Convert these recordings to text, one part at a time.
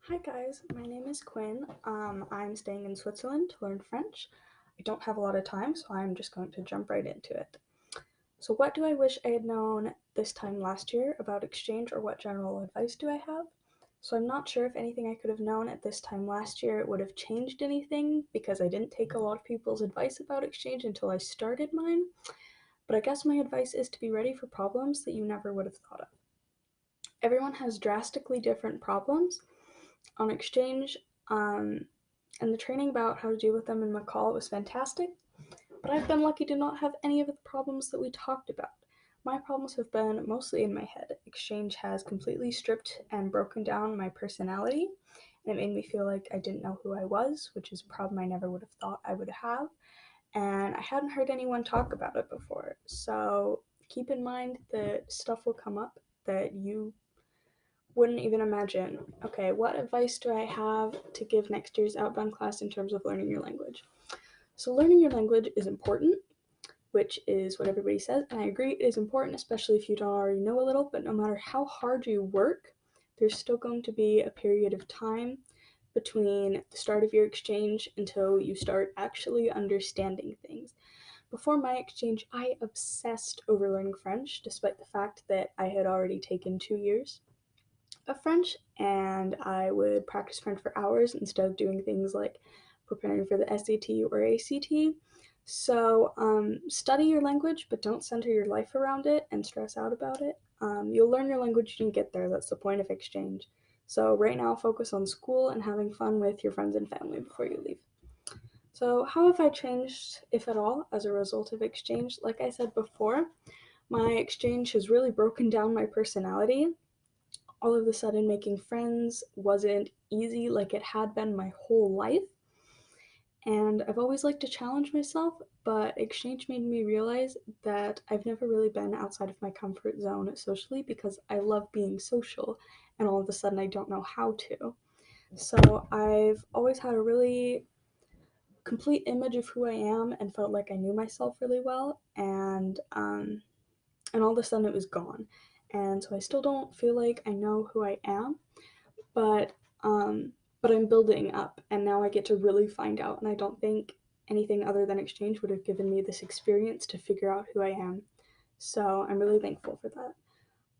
Hi guys, my name is Quinn. I'm staying in Switzerland to learn French. I don't have a lot of time, so I'm just going to jump right into it. So, what do I wish I had known this time last year about exchange, or what general advice do I have? So, I'm not sure if anything I could have known at this time last year would have changed anything because I didn't take a lot of people's advice about exchange until I started mine. But I guess my advice is to be ready for problems that you never would have thought of. Everyone has drastically different problems on exchange, um, and the training about how to deal with them in McCall was fantastic, but I've been lucky to not have any of the problems that we talked about. My problems have been mostly in my head. Exchange has completely stripped and broken down my personality, and it made me feel like I didn't know who I was, which is a problem I never would have thought I would have, and I hadn't heard anyone talk about it before. So keep in mind that stuff will come up that you wouldn't even imagine. Okay, what advice do I have to give next year's outbound class in terms of learning your language? So, learning your language is important, which is what everybody says, and I agree it is important, especially if you don't already know a little. But no matter how hard you work, there's still going to be a period of time between the start of your exchange until you start actually understanding things. Before my exchange, I obsessed over learning French, despite the fact that I had already taken 2 years of French, and I would practice French for hours instead of doing things like preparing for the SAT or ACT. So, study your language, but don't center your life around it and stress out about it. You'll learn your language when you get there. That's the point of exchange. So, right now, focus on school and having fun with your friends and family before you leave. So, how have I changed, if at all, as a result of exchange? Like I said before, my exchange has really broken down my personality. All of a sudden, making friends wasn't easy like it had been my whole life. And I've always liked to challenge myself, but exchange made me realize that I've never really been outside of my comfort zone socially because I love being social, and all of a sudden I don't know how to. So I've always had a really complete image of who I am and felt like I knew myself really well, and all of a sudden it was gone. And so I still don't feel like I know who I am, but um, but I'm building up, and now I get to really find out. And I don't think anything other than exchange would have given me this experience to figure out who I am. So I'm really thankful for that.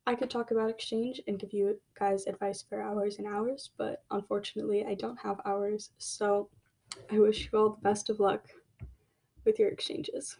I could talk about exchange and give you guys advice for hours and hours, but unfortunately, I don't have hours. So I wish you all the best of luck with your exchanges.